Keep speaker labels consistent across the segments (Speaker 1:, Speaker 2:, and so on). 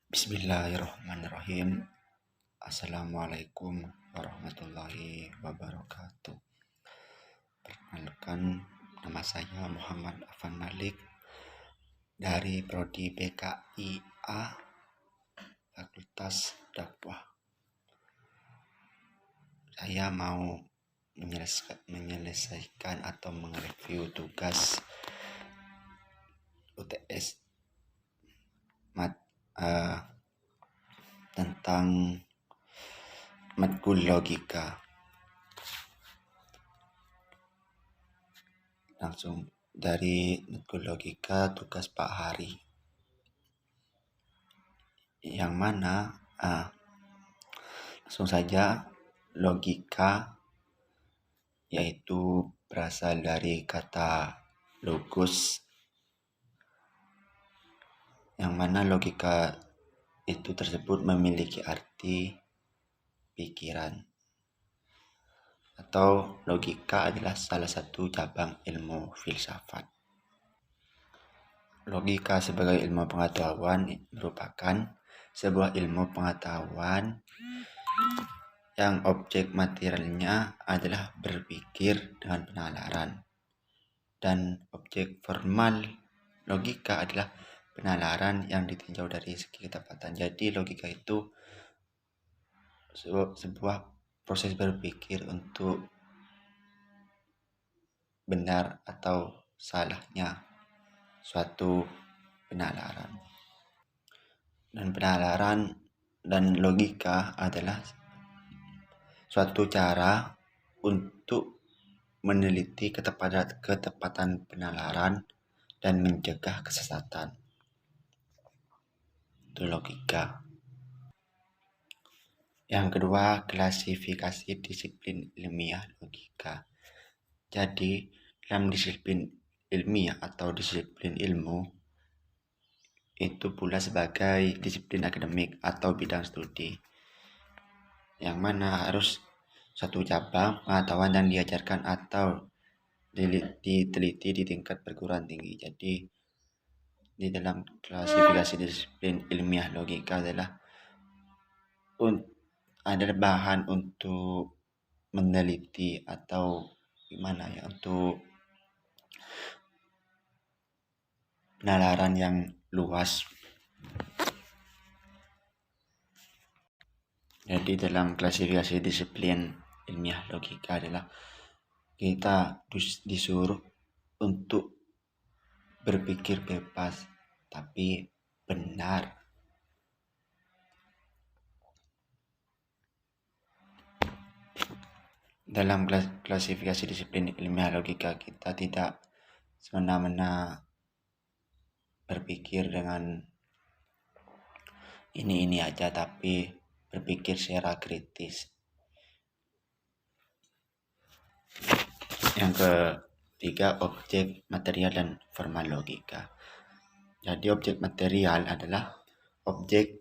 Speaker 1: Bismillahirrahmanirrahim. Assalamualaikum warahmatullahi wabarakatuh. Perkenalkan, nama saya Muhammad Afan Malik dari Prodi PKIA Fakultas Dakwah. Saya mau menyelesaikan atau mereview tugas UTS tentang matkul logika. Langsung dari matkul logika tugas Pak Hari, yang mana langsung saja. Logika yaitu berasal dari kata logos, yang mana logika itu tersebut memiliki arti pikiran, atau logika adalah salah satu cabang ilmu filsafat. Logika sebagai ilmu pengetahuan merupakan sebuah ilmu pengetahuan yang objek materialnya adalah berpikir dengan penalaran, dan objek formal logika adalah penalaran yang ditinjau dari segi ketepatan. Jadi logika itu sebuah proses berpikir untuk benar atau salahnya suatu penalaran. Dan penalaran dan logika adalah suatu cara untuk meneliti ketepatan penalaran dan mencegah kesesatan. Itu logika. Yang kedua, klasifikasi disiplin ilmiah logika. Jadi, dalam disiplin ilmiah atau disiplin ilmu, itu pula sebagai disiplin akademik atau bidang studi, yang mana harus satu cabang pengetahuan yang diajarkan atau diteliti di tingkat perguruan tinggi. Jadi, di dalam klasifikasi disiplin ilmiah logika adalah bahan untuk meneliti atau untuk penalaran yang luas. Jadi dalam klasifikasi disiplin ilmiah logika adalah kita disuruh untuk berpikir bebas tapi benar. Dalam klasifikasi disiplin ilmiah logika, kita tidak semena-mena berpikir dengan ini aja, tapi berpikir secara kritis. Yang ketiga, objek material dan formal logika. Jadi objek material adalah objek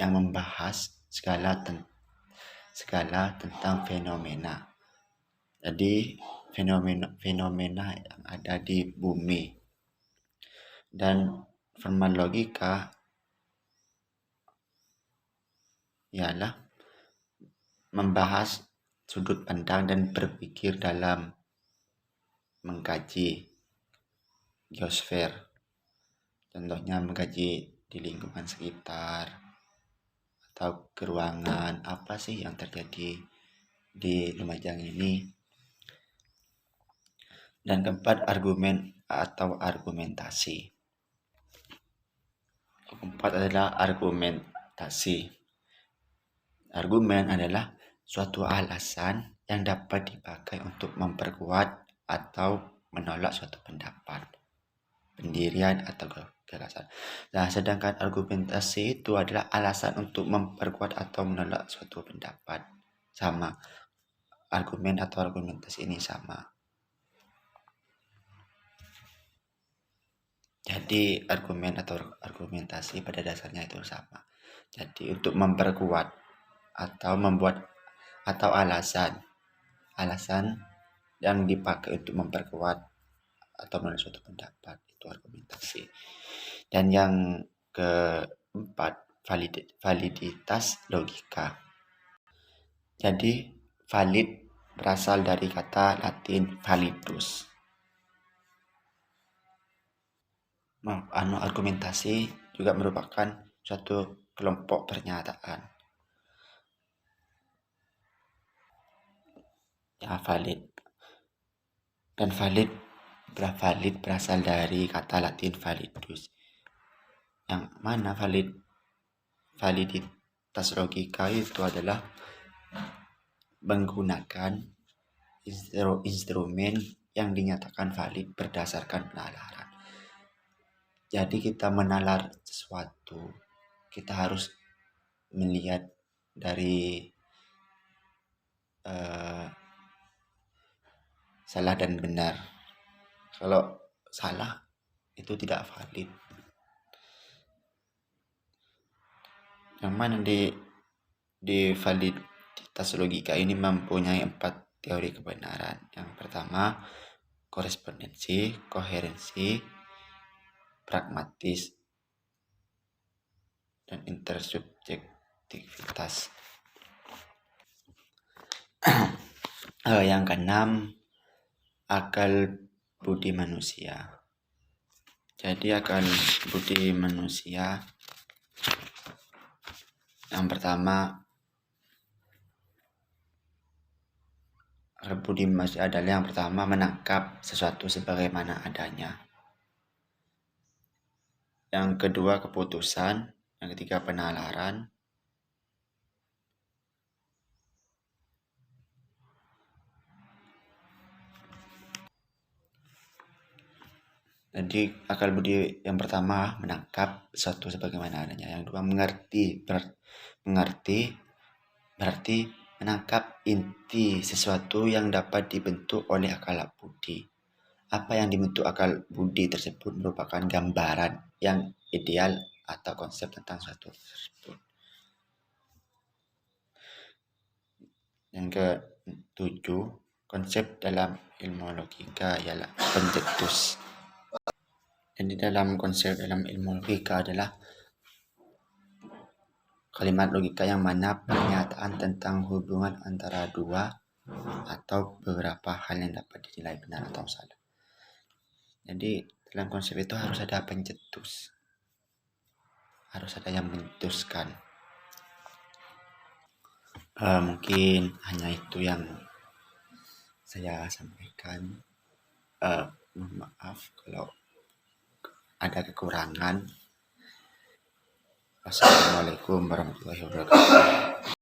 Speaker 1: yang membahas segala tentang fenomena. Jadi fenomena yang ada di bumi. Dan formal logika ialah membahas sudut pandang dan berpikir dalam mengkaji geosfer. Contohnya mengkaji di lingkungan sekitar atau ke ruangan, apa sih yang terjadi di Lumajang ini. Dan keempat, argumen atau argumentasi. Keempat adalah argumentasi. Argumen adalah suatu alasan yang dapat dipakai untuk memperkuat atau menolak suatu pendapat, pendirian atau gagasan. Nah, sedangkan argumentasi itu adalah alasan untuk memperkuat atau menolak suatu pendapat. Sama, argumen atau argumentasi ini sama. Jadi argumen atau argumentasi pada dasarnya itu sama. Jadi untuk memperkuat atau membuat atau alasan yang dipakai untuk memperkuat atau menolak suatu pendapat, itu argumentasi. Dan yang keempat, validitas logika. Jadi valid berasal dari kata Latin validus. Argumentasi juga merupakan suatu kelompok pernyataan. Ya, valid. Dan valid berasal dari kata Latin validus. Yang mana validitas logika itu adalah menggunakan instrumen yang dinyatakan valid berdasarkan penalaran. Jadi kita menalar sesuatu, kita harus melihat dari salah dan benar. Kalau salah itu tidak valid. Yang mana di validitas logika ini mempunyai 4 teori kebenaran. Yang pertama, korespondensi, koherensi, pragmatis, dan intersubjektivitas. Yang keenam, akal budi manusia. Jadi akal budi manusia yang pertama, akal budi manusia adalah yang pertama menangkap sesuatu sebagaimana adanya. Yang kedua keputusan, yang ketiga penalaran, jadi akal budi yang pertama menangkap sesuatu sebagaimana adanya. Yang kedua mengerti berarti menangkap inti sesuatu yang dapat dibentuk oleh akal budi. Apa yang dibentuk akal budi tersebut merupakan gambaran yang ideal atau konsep tentang suatu tersebut. Yang ketujuh, konsep dalam ilmu logika ialah pencetus. Jadi dalam konsep dalam ilmu logika adalah kalimat logika yang mana pernyataan tentang hubungan antara dua atau beberapa hal yang dapat dinilai benar atau salah. Jadi dalam konsep itu harus ada pencetus, harus ada yang mencetuskan. Mungkin hanya itu yang saya sampaikan. Mohon maaf kalau ada kekurangan. Wassalamualaikum warahmatullahi wabarakatuh.